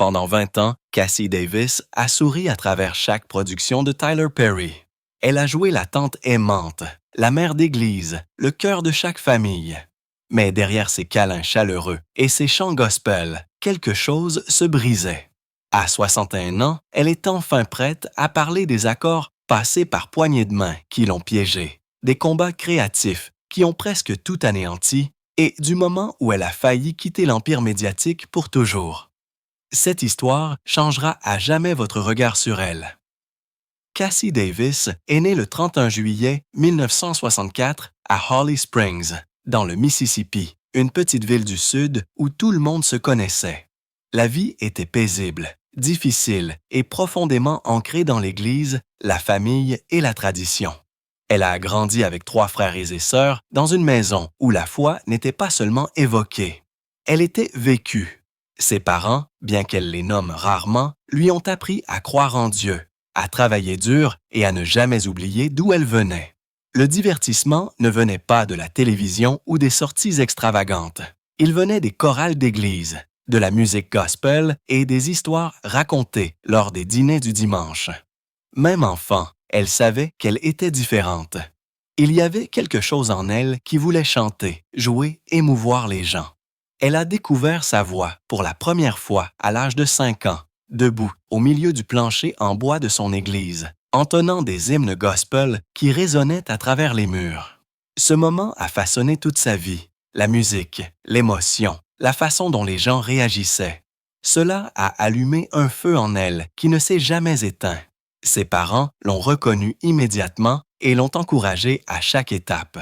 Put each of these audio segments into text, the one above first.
Pendant 20 ans, Cassie Davis a souri à travers chaque production de Tyler Perry. Elle a joué la tante aimante, la mère d'église, le cœur de chaque famille. Mais derrière ses câlins chaleureux et ses chants gospel, quelque chose se brisait. À 61 ans, elle est enfin prête à parler des accords passés par poignées de main qui l'ont piégée, des combats créatifs qui ont presque tout anéanti et du moment où elle a failli quitter l'empire médiatique pour toujours. Cette histoire changera à jamais votre regard sur elle. Cassie Davis est née le 31 juillet 1964 à Holly Springs, dans le Mississippi, une petite ville du Sud où tout le monde se connaissait. La vie était paisible, difficile et profondément ancrée dans l'Église, la famille et la tradition. Elle a grandi avec 3 frères et sœurs dans une maison où la foi n'était pas seulement évoquée. Elle était vécue. Ses parents, bien qu'elle les nomme rarement, lui ont appris à croire en Dieu, à travailler dur et à ne jamais oublier d'où elle venait. Le divertissement ne venait pas de la télévision ou des sorties extravagantes. Il venait des chorales d'église, de la musique gospel et des histoires racontées lors des dîners du dimanche. Même enfant, elle savait qu'elle était différente. Il y avait quelque chose en elle qui voulait chanter, jouer, émouvoir les gens. Elle a découvert sa voix pour la première fois à l'âge de 5 ans, debout au milieu du plancher en bois de son église, entonnant des hymnes gospel qui résonnaient à travers les murs. Ce moment a façonné toute sa vie, la musique, l'émotion, la façon dont les gens réagissaient. Cela a allumé un feu en elle qui ne s'est jamais éteint. Ses parents l'ont reconnu immédiatement et l'ont encouragée à chaque étape.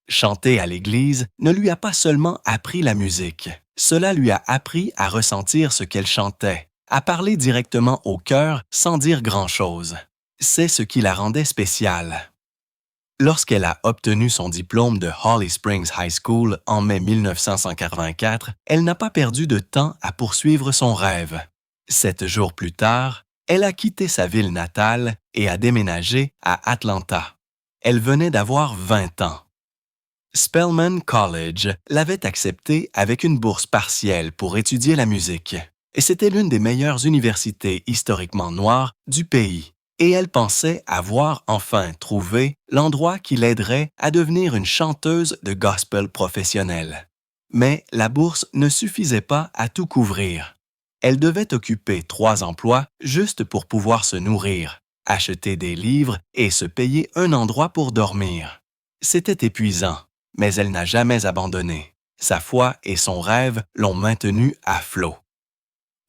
Chanter à l'église ne lui a pas seulement appris la musique. Cela lui a appris à ressentir ce qu'elle chantait, à parler directement au cœur sans dire grand-chose. C'est ce qui la rendait spéciale. Lorsqu'elle a obtenu son diplôme de Holly Springs High School en mai 1984, elle n'a pas perdu de temps à poursuivre son rêve. 7 jours plus tard, elle a quitté sa ville natale et a déménagé à Atlanta. Elle venait d'avoir 20 ans. Spelman College l'avait acceptée avec une bourse partielle pour étudier la musique. Et c'était l'une des meilleures universités historiquement noires du pays. Et elle pensait avoir enfin trouvé l'endroit qui l'aiderait à devenir une chanteuse de gospel professionnelle. Mais la bourse ne suffisait pas à tout couvrir. Elle devait occuper 3 emplois juste pour pouvoir se nourrir, acheter des livres et se payer un endroit pour dormir. C'était épuisant, mais elle n'a jamais abandonné. Sa foi et son rêve l'ont maintenue à flot.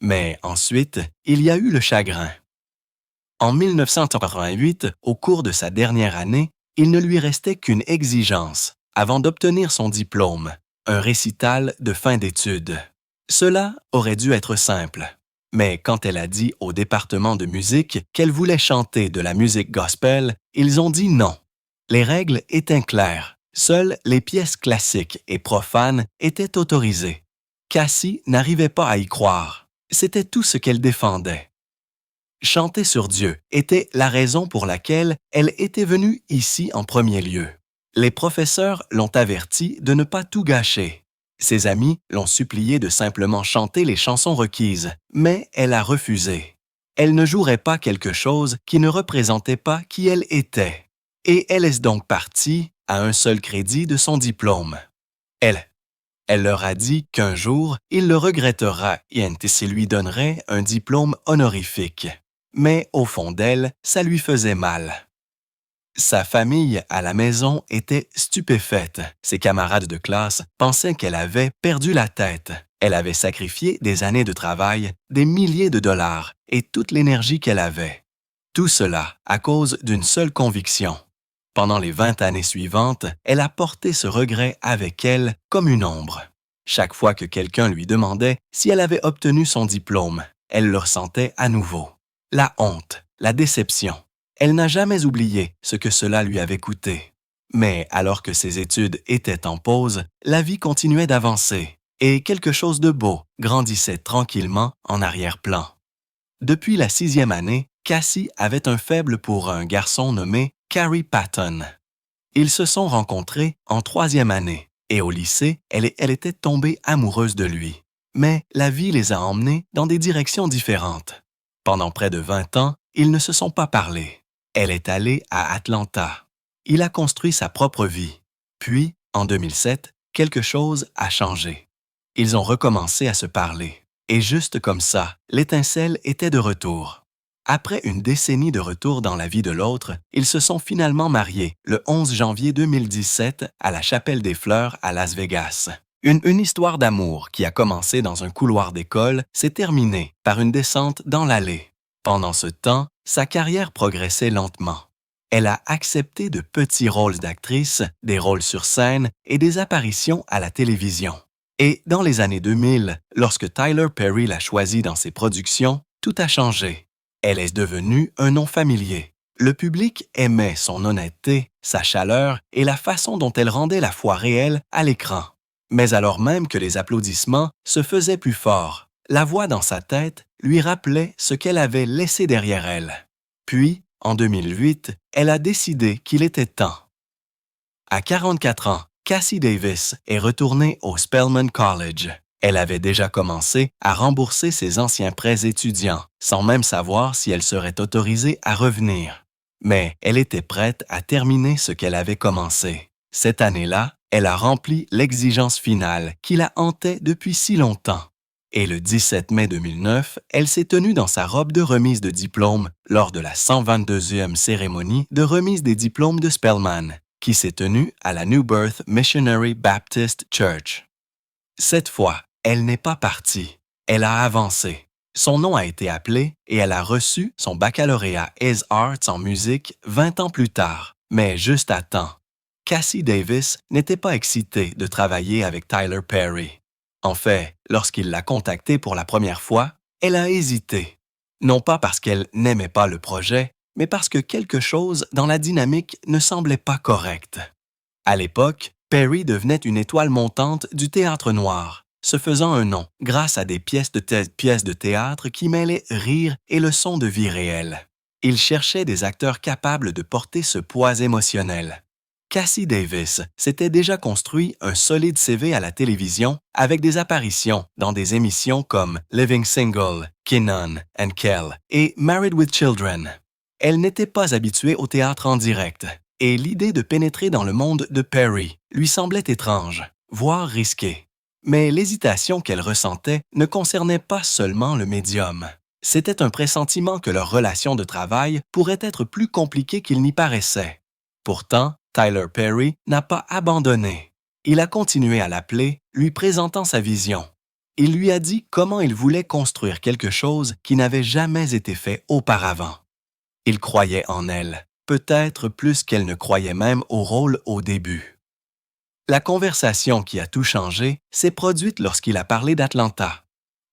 Mais ensuite, il y a eu le chagrin. En 1988, au cours de sa dernière année, il ne lui restait qu'une exigence avant d'obtenir son diplôme, un récital de fin d'études. Cela aurait dû être simple, mais quand elle a dit au département de musique qu'elle voulait chanter de la musique gospel, ils ont dit non. Les règles étaient claires. Seules les pièces classiques et profanes étaient autorisées. Cassie n'arrivait pas à y croire. C'était tout ce qu'elle défendait. Chanter sur Dieu était la raison pour laquelle elle était venue ici en premier lieu. Les professeurs l'ont avertie de ne pas tout gâcher. Ses amis l'ont suppliée de simplement chanter les chansons requises, mais elle a refusé. Elle ne jouerait pas quelque chose qui ne représentait pas qui elle était. Et elle est donc partie à un seul crédit de son diplôme. Elle leur a dit qu'un jour, il le regrettera et s'il lui donnerait un diplôme honorifique. Mais au fond d'elle, ça lui faisait mal. Sa famille à la maison était stupéfaite. Ses camarades de classe pensaient qu'elle avait perdu la tête. Elle avait sacrifié des années de travail, des milliers de dollars et toute l'énergie qu'elle avait. Tout cela à cause d'une seule conviction. Pendant les 20 années suivantes, elle a porté ce regret avec elle comme une ombre. Chaque fois que quelqu'un lui demandait si elle avait obtenu son diplôme, elle le ressentait à nouveau. La honte, la déception. Elle n'a jamais oublié ce que cela lui avait coûté. Mais alors que ses études étaient en pause, la vie continuait d'avancer et quelque chose de beau grandissait tranquillement en arrière-plan. Depuis la 6e année, Cassie avait un faible pour un garçon nommé Carrie Patton. Ils se sont rencontrés en 3e année et au lycée, elle était tombée amoureuse de lui. Mais la vie les a emmenés dans des directions différentes. Pendant près de 20 ans, ils ne se sont pas parlé. Elle est allée à Atlanta. Il a construit sa propre vie. Puis, en 2007, quelque chose a changé. Ils ont recommencé à se parler. Et juste comme ça, l'étincelle était de retour. Après une décennie de retour dans la vie de l'autre, ils se sont finalement mariés le 11 janvier 2017 à la Chapelle des Fleurs à Las Vegas. Une histoire d'amour qui a commencé dans un couloir d'école s'est terminée par une descente dans l'allée. Pendant ce temps, sa carrière progressait lentement. Elle a accepté de petits rôles d'actrice, des rôles sur scène et des apparitions à la télévision. Et dans les années 2000, lorsque Tyler Perry l'a choisie dans ses productions, tout a changé. Elle est devenue un nom familier. Le public aimait son honnêteté, sa chaleur et la façon dont elle rendait la foi réelle à l'écran. Mais alors même que les applaudissements se faisaient plus forts, la voix dans sa tête lui rappelait ce qu'elle avait laissé derrière elle. Puis, en 2008, elle a décidé qu'il était temps. À 44 ans, Cassie Davis est retournée au Spelman College. Elle avait déjà commencé à rembourser ses anciens prêts étudiants, sans même savoir si elle serait autorisée à revenir. Mais elle était prête à terminer ce qu'elle avait commencé. Cette année-là, elle a rempli l'exigence finale qui la hantait depuis si longtemps. Et le 17 mai 2009, elle s'est tenue dans sa robe de remise de diplôme lors de la 122e cérémonie de remise des diplômes de Spelman, qui s'est tenue à la New Birth Missionary Baptist Church. Cette fois, elle n'est pas partie. Elle a avancé. Son nom a été appelé et elle a reçu son baccalauréat Ès Arts en musique 20 ans plus tard, mais juste à temps. Cassie Davis n'était pas excitée de travailler avec Tyler Perry. En fait, lorsqu'il l'a contactée pour la première fois, elle a hésité. Non pas parce qu'elle n'aimait pas le projet, mais parce que quelque chose dans la dynamique ne semblait pas correct. À l'époque, Perry devenait une étoile montante du théâtre noir, se faisant un nom grâce à des pièces de théâtre qui mêlaient rire et leçons de vie réelle. Il cherchait des acteurs capables de porter ce poids émotionnel. Cassie Davis s'était déjà construit un solide CV à la télévision avec des apparitions dans des émissions comme Living Single, Kenan and Kel et Married with Children. Elle n'était pas habituée au théâtre en direct et l'idée de pénétrer dans le monde de Perry lui semblait étrange, voire risquée. Mais l'hésitation qu'elle ressentait ne concernait pas seulement le médium. C'était un pressentiment que leur relation de travail pourrait être plus compliquée qu'il n'y paraissait. Pourtant, Tyler Perry n'a pas abandonné. Il a continué à l'appeler, lui présentant sa vision. Il lui a dit comment il voulait construire quelque chose qui n'avait jamais été fait auparavant. Il croyait en elle, peut-être plus qu'elle ne croyait même au rôle au début. La conversation qui a tout changé s'est produite lorsqu'il a parlé d'Atlanta.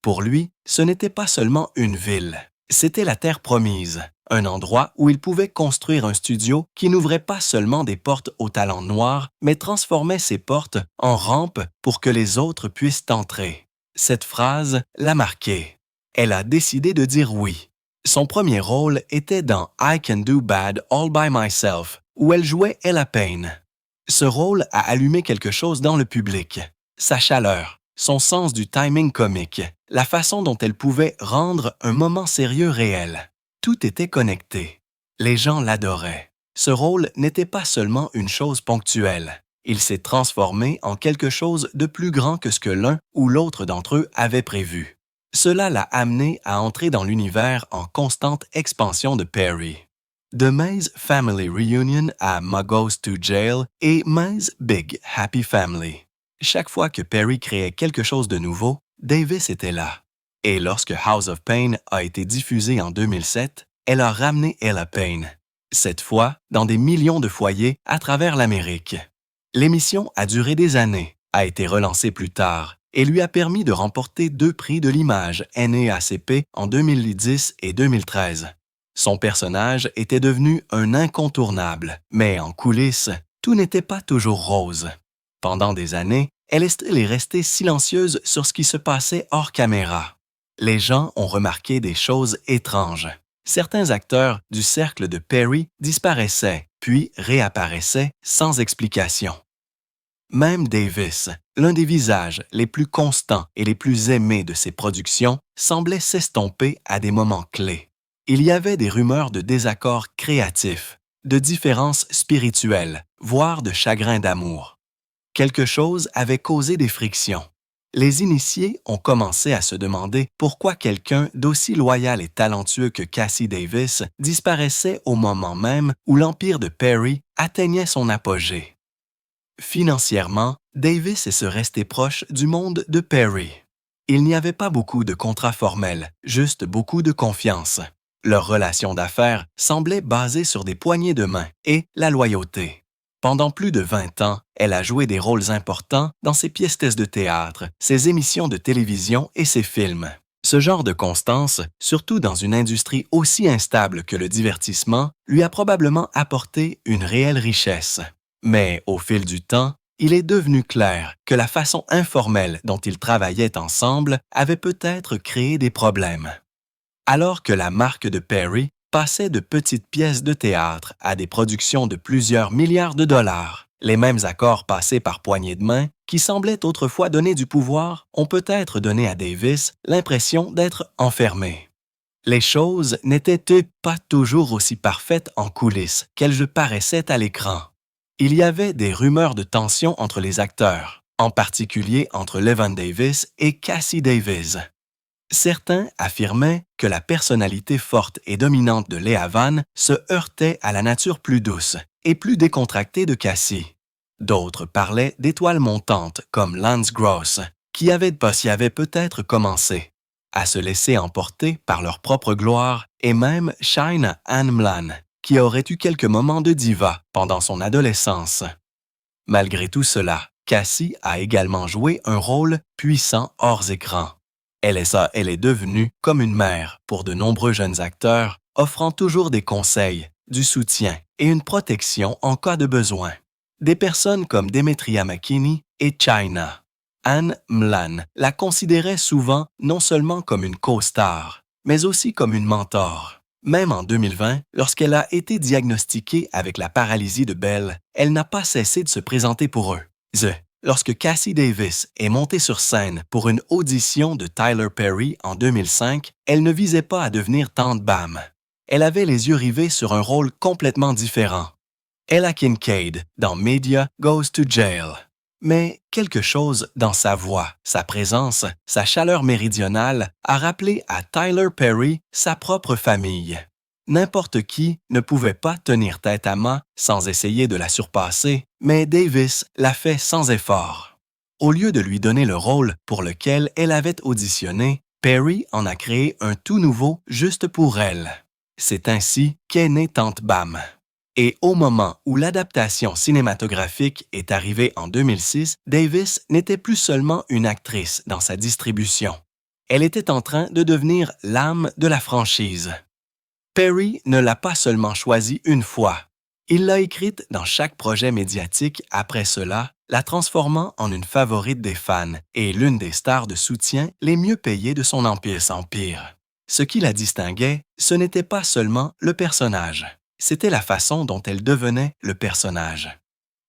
Pour lui, ce n'était pas seulement une ville, c'était la terre promise, un endroit où il pouvait construire un studio qui n'ouvrait pas seulement des portes aux talents noirs, mais transformait ces portes en rampes pour que les autres puissent entrer. Cette phrase l'a marquée. Elle a décidé de dire oui. Son premier rôle était dans I Can Do Bad All By Myself, où elle jouait Ella Payne. Ce rôle a allumé quelque chose dans le public. Sa chaleur, son sens du timing comique, la façon dont elle pouvait rendre un moment sérieux réel. Tout était connecté. Les gens l'adoraient. Ce rôle n'était pas seulement une chose ponctuelle. Il s'est transformé en quelque chose de plus grand que ce que l'un ou l'autre d'entre eux avait prévu. Cela l'a amené à entrer dans l'univers en constante expansion de Perry. De May's Family Reunion à Ma Goes to Jail et May's Big Happy Family. Chaque fois que Perry créait quelque chose de nouveau, Davis était là. Et lorsque House of Pain a été diffusé en 2007, elle a ramené Ella Payne, cette fois dans des millions de foyers à travers l'Amérique. L'émission a duré des années, a été relancée plus tard et lui a permis de remporter 2 prix de l'image NAACP en 2010 et 2013. Son personnage était devenu un incontournable, mais en coulisses, tout n'était pas toujours rose. Pendant des années, elle est restée silencieuse sur ce qui se passait hors caméra. Les gens ont remarqué des choses étranges. Certains acteurs du cercle de Perry disparaissaient, puis réapparaissaient sans explication. Même Davis, l'un des visages les plus constants et les plus aimés de ses productions, semblait s'estomper à des moments clés. Il y avait des rumeurs de désaccords créatifs, de différences spirituelles, voire de chagrin d'amour. Quelque chose avait causé des frictions. Les initiés ont commencé à se demander pourquoi quelqu'un d'aussi loyal et talentueux que Cassie Davis disparaissait au moment même où l'empire de Perry atteignait son apogée. Financièrement, Davis et se restait proche du monde de Perry. Il n'y avait pas beaucoup de contrats formels, juste beaucoup de confiance. Leur relation d'affaires semblait basée sur des poignées de main et la loyauté. Pendant plus de 20 ans, elle a joué des rôles importants dans ses pièces de théâtre, ses émissions de télévision et ses films. Ce genre de constance, surtout dans une industrie aussi instable que le divertissement, lui a probablement apporté une réelle richesse. Mais au fil du temps, il est devenu clair que la façon informelle dont ils travaillaient ensemble avait peut-être créé des problèmes. Alors que la marque de Perry passait de petites pièces de théâtre à des productions de plusieurs milliards de dollars, les mêmes accords passés par poignée de main qui semblaient autrefois donner du pouvoir ont peut-être donné à Davis l'impression d'être enfermé. Les choses n'étaient pas toujours aussi parfaites en coulisses qu'elles paraissaient à l'écran. Il y avait des rumeurs de tension entre les acteurs, en particulier entre Llewyn Davis et Cassie Davis. Certains affirmaient que la personnalité forte et dominante de Lea Van se heurtait à la nature plus douce et plus décontractée de Cassie. D'autres parlaient d'étoiles montantes comme Lance Gross, qui avaient peut-être commencé à se laisser emporter par leur propre gloire, et même Shine Ann Mlan, qui aurait eu quelques moments de diva pendant son adolescence. Malgré tout cela, Cassie a également joué un rôle puissant hors écran. Elle est devenue comme une mère pour de nombreux jeunes acteurs, offrant toujours des conseils, du soutien et une protection en cas de besoin. Des personnes comme Demetria McKinney et China. Ann Mlan la considérait souvent non seulement comme une co-star, mais aussi comme une mentor. Même en 2020, lorsqu'elle a été diagnostiquée avec la paralysie de Bell, elle n'a pas cessé de se présenter pour eux. Lorsque Cassie Davis est montée sur scène pour une audition de Tyler Perry en 2005, elle ne visait pas à devenir Tante Bam. Elle avait les yeux rivés sur un rôle complètement différent. Ella Kincaid dans Media Goes to Jail. Mais quelque chose dans sa voix, sa présence, sa chaleur méridionale a rappelé à Tyler Perry sa propre famille. N'importe qui ne pouvait pas tenir tête à main sans essayer de la surpasser, mais Davis l'a fait sans effort. Au lieu de lui donner le rôle pour lequel elle avait auditionné, Perry en a créé un tout nouveau juste pour elle. C'est ainsi qu'est née Tante Bam. Et au moment où l'adaptation cinématographique est arrivée en 2006, Davis n'était plus seulement une actrice dans sa distribution. Elle était en train de devenir l'âme de la franchise. Perry ne l'a pas seulement choisie une fois. Il l'a écrite dans chaque projet médiatique après cela, la transformant en une favorite des fans et l'une des stars de soutien les mieux payées de son empire. Ce qui la distinguait, ce n'était pas seulement le personnage. C'était la façon dont elle devenait le personnage.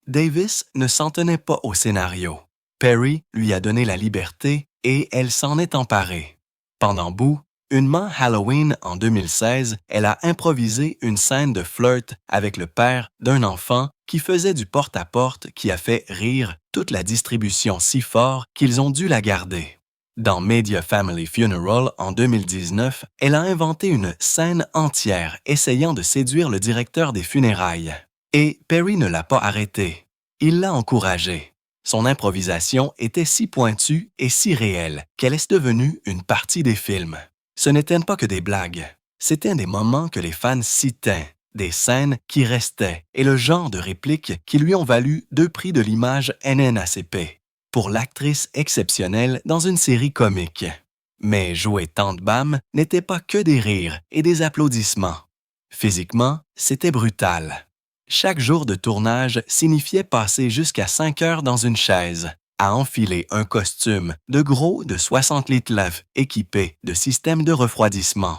Davis ne s'en tenait pas au scénario. Perry lui a donné la liberté et elle s'en est emparée. Pendant bout, une main Halloween en 2016, elle a improvisé une scène de flirt avec le père d'un enfant qui faisait du porte-à-porte qui a fait rire toute la distribution si fort qu'ils ont dû la garder. Dans Media Family Funeral en 2019, elle a inventé une scène entière essayant de séduire le directeur des funérailles. Et Perry ne l'a pas arrêtée. Il l'a encouragée. Son improvisation était si pointue et si réelle qu'elle est devenue une partie des films. Ce n'étaient pas que des blagues. C'étaient des moments que les fans citaient, des scènes qui restaient et le genre de répliques qui lui ont valu 2 prix de l'image NNACP. Pour l'actrice exceptionnelle dans une série comique. Mais jouer Tante Bam n'était pas que des rires et des applaudissements. Physiquement, c'était brutal. Chaque jour de tournage signifiait passer jusqu'à 5 heures dans une chaise, à enfiler un costume de 60 litres équipé de système de refroidissement.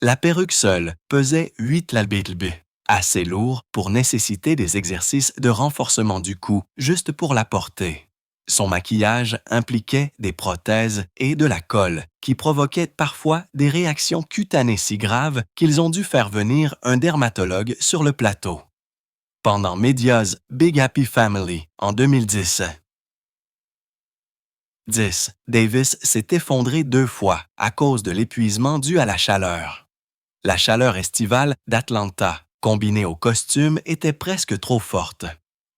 La perruque seule pesait 8 lb. assez lourd pour nécessiter des exercices de renforcement du cou juste pour la porter. Son maquillage impliquait des prothèses et de la colle qui provoquaient parfois des réactions cutanées si graves qu'ils ont dû faire venir un dermatologue sur le plateau. Pendant Media's Big Happy Family en 2010. 10. Davis s'est effondré 2 fois à cause de l'épuisement dû à la chaleur. La chaleur estivale d'Atlanta, combinée au costume, était presque trop forte.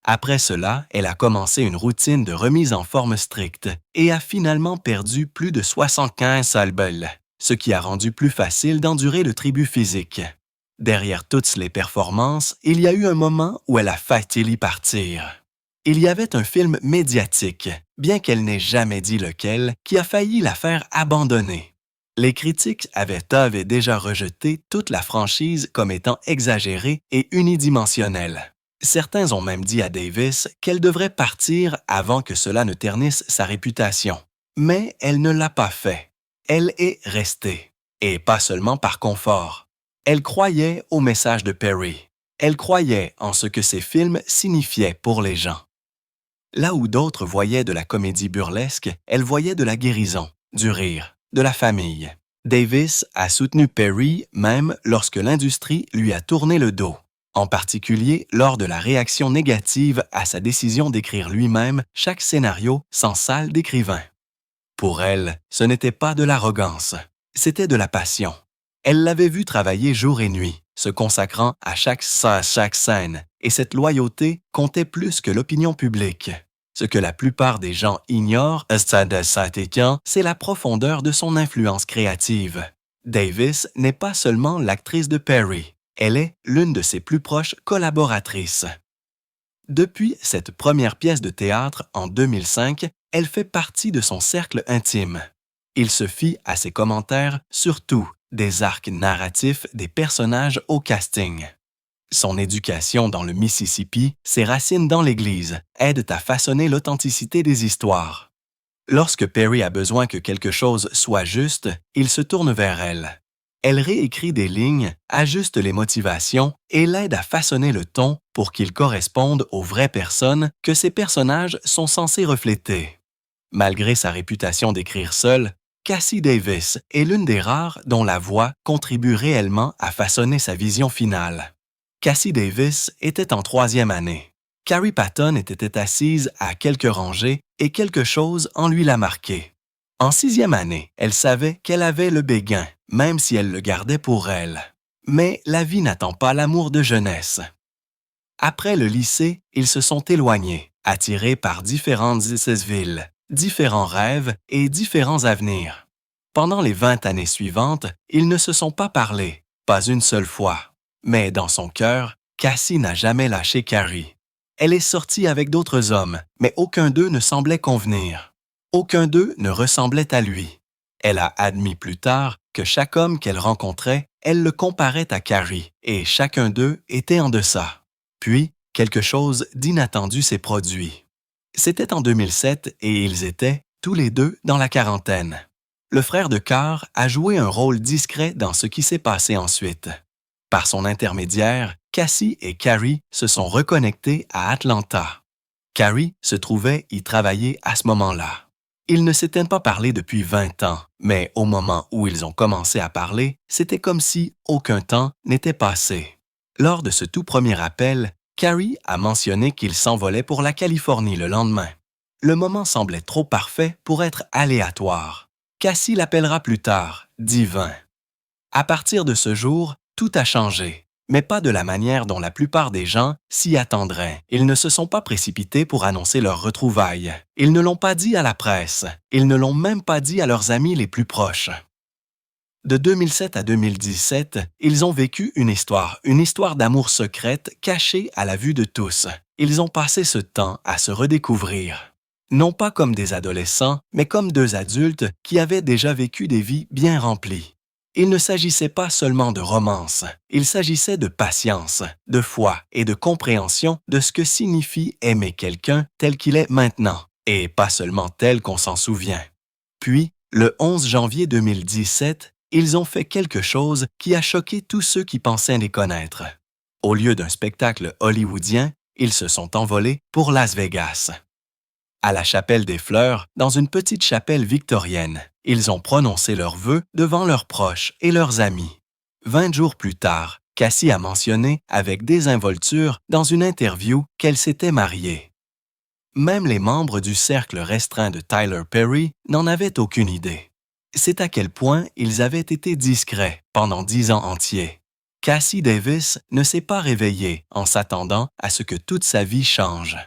Après cela, elle a commencé une routine de remise en forme stricte et a finalement perdu plus de 75 livres, ce qui a rendu plus facile d'endurer le tribut physique. Derrière toutes les performances, il y a eu un moment où elle a failli partir. Il y avait un film médiatique, bien qu'elle n'ait jamais dit lequel, qui a failli la faire abandonner. Les critiques avaient déjà rejeté toute la franchise comme étant exagérée et unidimensionnelle. Certains ont même dit à Davis qu'elle devrait partir avant que cela ne ternisse sa réputation. Mais elle ne l'a pas fait. Elle est restée. Et pas seulement par confort. Elle croyait au message de Perry. Elle croyait en ce que ses films signifiaient pour les gens. Là où d'autres voyaient de la comédie burlesque, elle voyait de la guérison, du rire, de la famille. Davis a soutenu Perry même lorsque l'industrie lui a tourné le dos, en particulier lors de la réaction négative à sa décision d'écrire lui-même chaque scénario sans salle d'écrivain. Pour elle, ce n'était pas de l'arrogance, c'était de la passion. Elle l'avait vu travailler jour et nuit, se consacrant à chaque scène, et cette loyauté comptait plus que l'opinion publique. Ce que la plupart des gens ignorent, c'est la profondeur de son influence créative. Davis n'est pas seulement l'actrice de Perry, elle est l'une de ses plus proches collaboratrices. Depuis cette première pièce de théâtre en 2005, elle fait partie de son cercle intime. Il se fie à ses commentaires sur tout, des arcs narratifs des personnages au casting. Son éducation dans le Mississippi, ses racines dans l'Église, aident à façonner l'authenticité des histoires. Lorsque Perry a besoin que quelque chose soit juste, il se tourne vers elle. Elle réécrit des lignes, ajuste les motivations et l'aide à façonner le ton pour qu'il corresponde aux vraies personnes que ces personnages sont censés refléter. Malgré sa réputation d'écrire seule, Cassie Davis est l'une des rares dont la voix contribue réellement à façonner sa vision finale. Cassie Davis était en 3e année. Carrie Patton était assise à quelques rangées et quelque chose en lui l'a marqué. En 6e année, elle savait qu'elle avait le béguin, même si elle le gardait pour elle. Mais la vie n'attend pas l'amour de jeunesse. Après le lycée, ils se sont éloignés, attirés par différentes villes, différents rêves et différents avenirs. Pendant les 20 années suivantes, ils ne se sont pas parlé, pas une seule fois. Mais dans son cœur, Cassie n'a jamais lâché Carrie. Elle est sortie avec d'autres hommes, mais aucun d'eux ne semblait convenir. Aucun d'eux ne ressemblait à lui. Elle a admis plus tard que chaque homme qu'elle rencontrait, elle le comparait à Carrie, et chacun d'eux était en deçà. Puis, quelque chose d'inattendu s'est produit. C'était en 2007 et ils étaient, tous les deux, dans la quarantaine. Le frère de Carr a joué un rôle discret dans ce qui s'est passé ensuite. Par son intermédiaire, Cassie et Carrie se sont reconnectés à Atlanta. Carrie se trouvait y travailler à ce moment-là. Ils ne s'étaient pas parlé depuis 20 ans, mais au moment où ils ont commencé à parler, c'était comme si aucun temps n'était passé. Lors de ce tout premier appel, Carrie a mentionné qu'il s'envolait pour la Californie le lendemain. Le moment semblait trop parfait pour être aléatoire. Cassie l'appellera plus tard, divin. À partir de ce jour, tout a changé, mais pas de la manière dont la plupart des gens s'y attendraient. Ils ne se sont pas précipités pour annoncer leur retrouvailles. Ils ne l'ont pas dit à la presse. Ils ne l'ont même pas dit à leurs amis les plus proches. De 2007 à 2017, ils ont vécu une histoire d'amour secrète cachée à la vue de tous. Ils ont passé ce temps à se redécouvrir. Non pas comme des adolescents, mais comme 2 adultes qui avaient déjà vécu des vies bien remplies. Il ne s'agissait pas seulement de romance, il s'agissait de patience, de foi et de compréhension de ce que signifie aimer quelqu'un tel qu'il est maintenant, et pas seulement tel qu'on s'en souvient. Puis, le 11 janvier 2017, ils ont fait quelque chose qui a choqué tous ceux qui pensaient les connaître. Au lieu d'un spectacle hollywoodien, ils se sont envolés pour Las Vegas. À la chapelle des Fleurs, dans une petite chapelle victorienne, ils ont prononcé leurs vœux devant leurs proches et leurs amis. 20 jours plus tard, Cassie a mentionné avec désinvolture dans une interview qu'elle s'était mariée. Même les membres du cercle restreint de Tyler Perry n'en avaient aucune idée. C'est à quel point ils avaient été discrets pendant 10 ans entiers. Cassie Davis ne s'est pas réveillée en s'attendant à ce que toute sa vie change.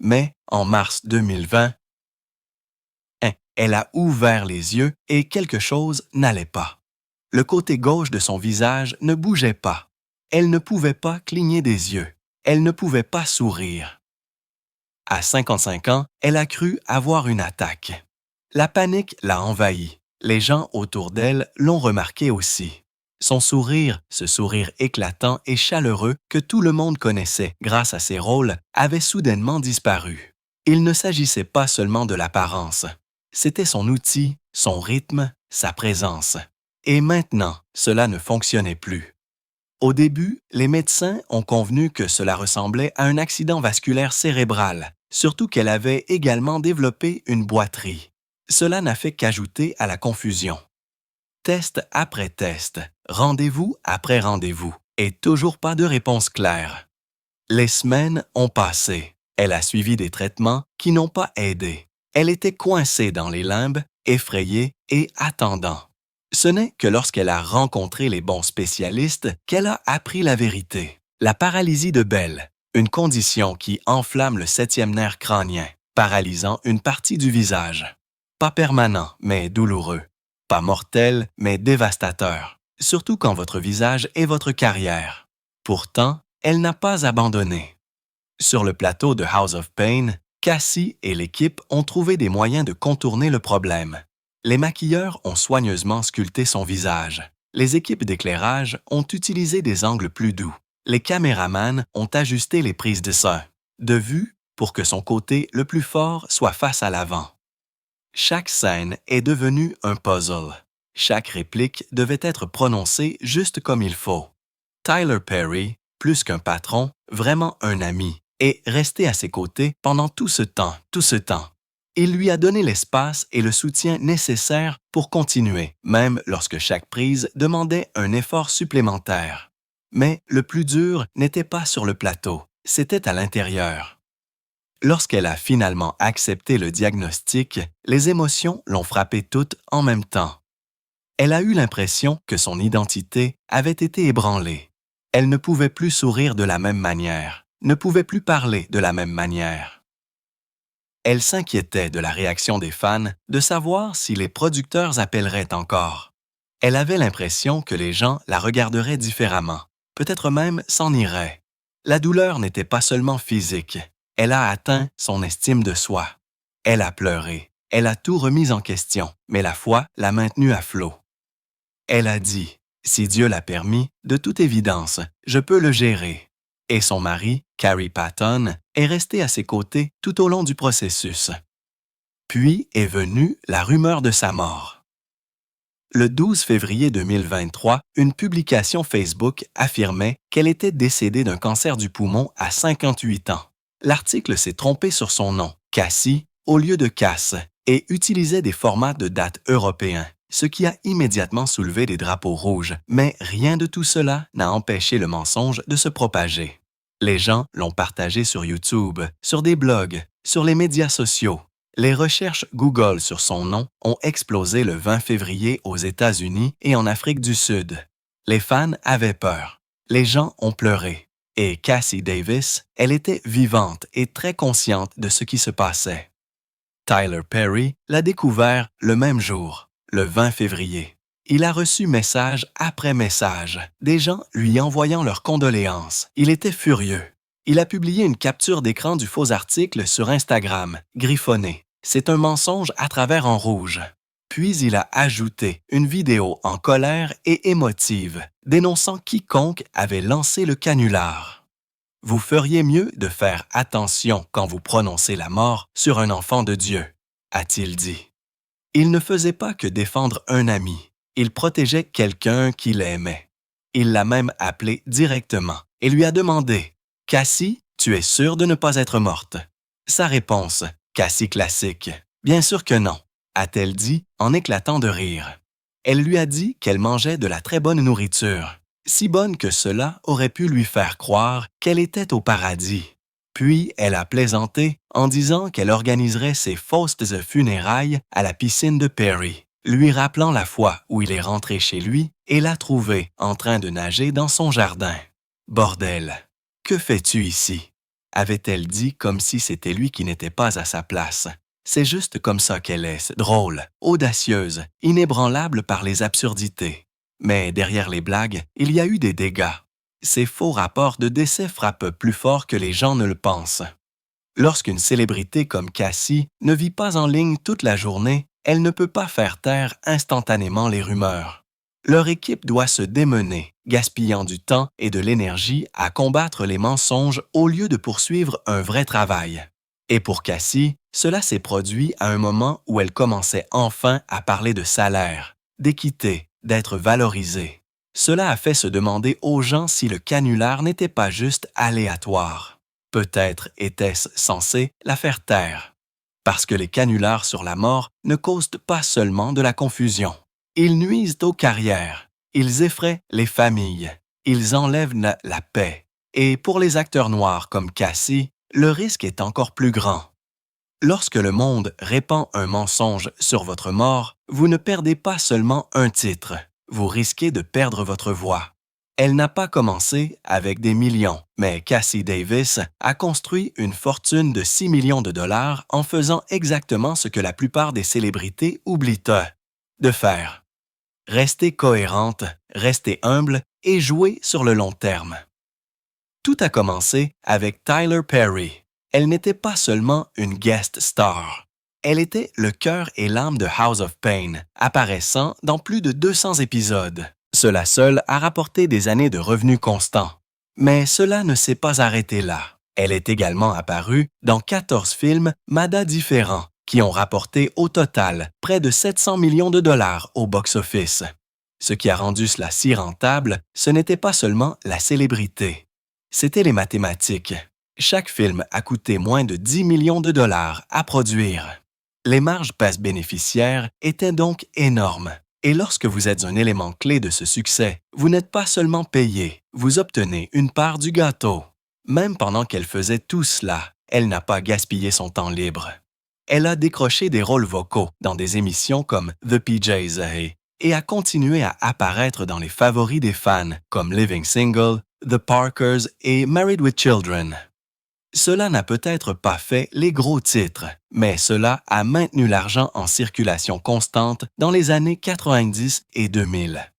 Mais, en mars 2020, elle a ouvert les yeux et quelque chose n'allait pas. Le côté gauche de son visage ne bougeait pas. Elle ne pouvait pas cligner des yeux. Elle ne pouvait pas sourire. À 55 ans, elle a cru avoir une attaque. La panique l'a envahie. Les gens autour d'elle l'ont remarqué aussi. Son sourire, ce sourire éclatant et chaleureux que tout le monde connaissait grâce à ses rôles, avait soudainement disparu. Il ne s'agissait pas seulement de l'apparence. C'était son outil, son rythme, sa présence. Et maintenant, cela ne fonctionnait plus. Au début, les médecins ont convenu que cela ressemblait à un accident vasculaire cérébral, surtout qu'elle avait également développé une boiterie. Cela n'a fait qu'ajouter à la confusion. Test après test, rendez-vous après rendez-vous, et toujours pas de réponse claire. Les semaines ont passé. Elle a suivi des traitements qui n'ont pas aidé. Elle était coincée dans les limbes, effrayée et attendant. Ce n'est que lorsqu'elle a rencontré les bons spécialistes qu'elle a appris la vérité. La paralysie de Bell, une condition qui enflamme le 7e nerf crânien, paralysant une partie du visage. Pas permanent, mais douloureux. Pas mortel, mais dévastateur, surtout quand votre visage est votre carrière. Pourtant, elle n'a pas abandonné. Sur le plateau de House of Pain, Cassie et l'équipe ont trouvé des moyens de contourner le problème. Les maquilleurs ont soigneusement sculpté son visage. Les équipes d'éclairage ont utilisé des angles plus doux. Les caméramans ont ajusté les prises de vue pour que son côté le plus fort soit face à l'avant. Chaque scène est devenue un puzzle. Chaque réplique devait être prononcée juste comme il faut. Tyler Perry, plus qu'un patron, vraiment un ami, est resté à ses côtés pendant tout ce temps. Il lui a donné l'espace et le soutien nécessaires pour continuer, même lorsque chaque prise demandait un effort supplémentaire. Mais le plus dur n'était pas sur le plateau, c'était à l'intérieur. Lorsqu'elle a finalement accepté le diagnostic, les émotions l'ont frappée toutes en même temps. Elle a eu l'impression que son identité avait été ébranlée. Elle ne pouvait plus sourire de la même manière, ne pouvait plus parler de la même manière. Elle s'inquiétait de la réaction des fans, de savoir si les producteurs appelleraient encore. Elle avait l'impression que les gens la regarderaient différemment, peut-être même s'en iraient. La douleur n'était pas seulement physique, elle a atteint son estime de soi. Elle a pleuré, elle a tout remis en question, mais la foi l'a maintenue à flot. Elle a dit, « Si Dieu l'a permis, de toute évidence, je peux le gérer. » Et son mari, Carrie Patton, est resté à ses côtés tout au long du processus. Puis est venue la rumeur de sa mort. Le 12 février 2023, une publication Facebook affirmait qu'elle était décédée d'un cancer du poumon à 58 ans. L'article s'est trompé sur son nom, Cassie, au lieu de Cass, et utilisait des formats de date européens, ce qui a immédiatement soulevé des drapeaux rouges. Mais rien de tout cela n'a empêché le mensonge de se propager. Les gens l'ont partagé sur YouTube, sur des blogs, sur les médias sociaux. Les recherches Google sur son nom ont explosé le 20 février aux États-Unis et en Afrique du Sud. Les fans avaient peur. Les gens ont pleuré. Et Cassie Davis, elle était vivante et très consciente de ce qui se passait. Tyler Perry l'a découvert le même jour, le 20 février. Il a reçu message après message, des gens lui envoyant leurs condoléances. Il était furieux. Il a publié une capture d'écran du faux article sur Instagram, griffonné. C'est un mensonge à travers en rouge. Puis il a ajouté une vidéo en colère et émotive, dénonçant quiconque avait lancé le canular. Vous feriez mieux de faire attention quand vous prononcez la mort sur un enfant de Dieu, a-t-il dit. Il ne faisait pas que défendre un ami. Il protégeait quelqu'un qu'il aimait. Il l'a même appelé directement et lui a demandé « Cassie, tu es sûre de ne pas être morte? » Sa réponse, Cassie classique, « Bien sûr que non », a-t-elle dit en éclatant de rire. Elle lui a dit qu'elle mangeait de la très bonne nourriture, si bonne que cela aurait pu lui faire croire qu'elle était au paradis. Puis elle a plaisanté en disant qu'elle organiserait ses fausses funérailles à la piscine de Perry, lui rappelant la fois où il est rentré chez lui et l'a trouvé en train de nager dans son jardin. « Bordel, que fais-tu ici? » avait-elle dit comme si c'était lui qui n'était pas à sa place. C'est juste comme ça qu'elle est, drôle, audacieuse, inébranlable par les absurdités. Mais derrière les blagues, il y a eu des dégâts. Ces faux rapports de décès frappent plus fort que les gens ne le pensent. Lorsqu'une célébrité comme Cassie ne vit pas en ligne toute la journée, elle ne peut pas faire taire instantanément les rumeurs. Leur équipe doit se démener, gaspillant du temps et de l'énergie à combattre les mensonges au lieu de poursuivre un vrai travail. Et pour Cassie, cela s'est produit à un moment où elle commençait enfin à parler de salaire, d'équité, d'être valorisée. Cela a fait se demander aux gens si le canular n'était pas juste aléatoire. Peut-être était-ce censé la faire taire. Parce que les canulars sur la mort ne causent pas seulement de la confusion. Ils nuisent aux carrières, ils effraient les familles, ils enlèvent la paix. Et pour les acteurs noirs comme Cassie, le risque est encore plus grand. Lorsque le monde répand un mensonge sur votre mort, vous ne perdez pas seulement un titre, vous risquez de perdre votre voix. Elle n'a pas commencé avec des millions, mais Cassie Davis a construit une fortune de 6 millions de dollars en faisant exactement ce que la plupart des célébrités oublient de faire. Rester cohérente, rester humble et jouer sur le long terme. Tout a commencé avec Tyler Perry. Elle n'était pas seulement une guest star. Elle était le cœur et l'âme de House of Pain, apparaissant dans plus de 200 épisodes. Cela seul a rapporté des années de revenus constants. Mais cela ne s'est pas arrêté là. Elle est également apparue dans 14 films Mada différents, qui ont rapporté au total près de 700 millions de dollars au box-office. Ce qui a rendu cela si rentable, ce n'était pas seulement la célébrité. C'était les mathématiques. Chaque film a coûté moins de 10 millions de dollars à produire. Les marges bénéficiaires étaient donc énormes. Et lorsque vous êtes un élément clé de ce succès, vous n'êtes pas seulement payé, vous obtenez une part du gâteau. Même pendant qu'elle faisait tout cela, elle n'a pas gaspillé son temps libre. Elle a décroché des rôles vocaux dans des émissions comme The PJs et a continué à apparaître dans les favoris des fans comme Living Single, The Parkers et Married with Children. Cela n'a peut-être pas fait les gros titres, mais cela a maintenu l'argent en circulation constante dans les années 90 et 2000.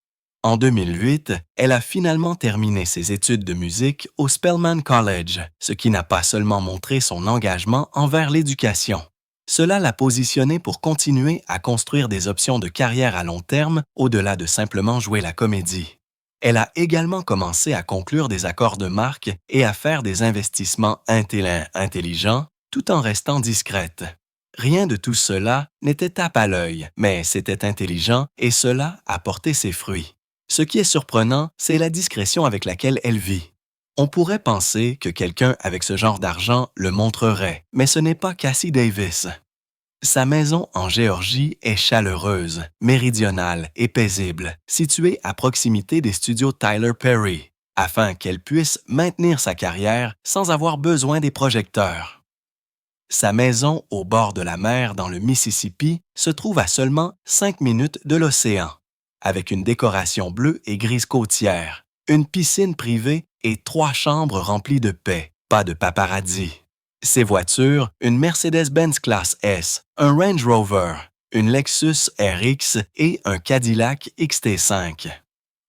En 2008, elle a finalement terminé ses études de musique au Spelman College, ce qui n'a pas seulement montré son engagement envers l'éducation. Cela l'a positionnée pour continuer à construire des options de carrière à long terme au-delà de simplement jouer la comédie. Elle a également commencé à conclure des accords de marque et à faire des investissements intelligents tout en restant discrète. Rien de tout cela n'était tape à l'œil, mais c'était intelligent et cela a porté ses fruits. Ce qui est surprenant, c'est la discrétion avec laquelle elle vit. On pourrait penser que quelqu'un avec ce genre d'argent le montrerait, mais ce n'est pas Cassie Davis. Sa maison en Géorgie est chaleureuse, méridionale et paisible, située à proximité des studios Tyler Perry, afin qu'elle puisse maintenir sa carrière sans avoir besoin des projecteurs. Sa maison au bord de la mer dans le Mississippi se trouve à seulement 5 minutes de l'océan, avec une décoration bleue et grise côtière, une piscine privée et 3 chambres remplies de paix, pas de paparazzi. Ses voitures, une Mercedes-Benz Classe S, un Range Rover, une Lexus RX et un Cadillac XT5.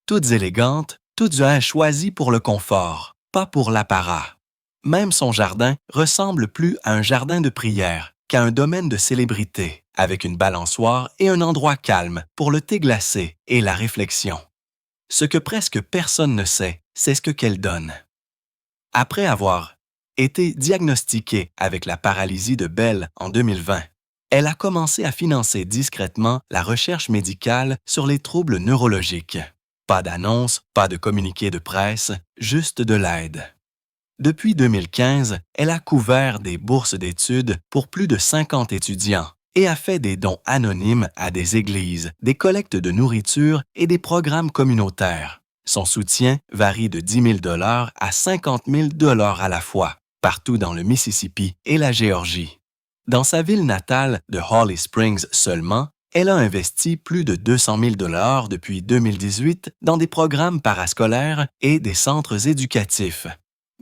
Toutes élégantes, toutes choisies pour le confort, pas pour l'apparat. Même son jardin ressemble plus à un jardin de prière qu'à un domaine de célébrité, avec une balançoire et un endroit calme pour le thé glacé et la réflexion. Ce que presque personne ne sait, c'est ce qu'elle donne. Après avoir été diagnostiquée avec la paralysie de Bell en 2020, elle a commencé à financer discrètement la recherche médicale sur les troubles neurologiques. Pas d'annonce, pas de communiqué de presse, juste de l'aide. Depuis 2015, elle a couvert des bourses d'études pour plus de 50 étudiants et a fait des dons anonymes à des églises, des collectes de nourriture et des programmes communautaires. Son soutien varie de 10 000 $ à 50 000 $ à la fois, partout dans le Mississippi et la Géorgie. Dans sa ville natale de Holly Springs seulement, elle a investi plus de 200 000 $ depuis 2018 dans des programmes parascolaires et des centres éducatifs.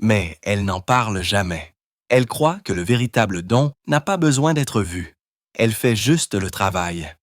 Mais elle n'en parle jamais. Elle croit que le véritable don n'a pas besoin d'être vu. Elle fait juste le travail.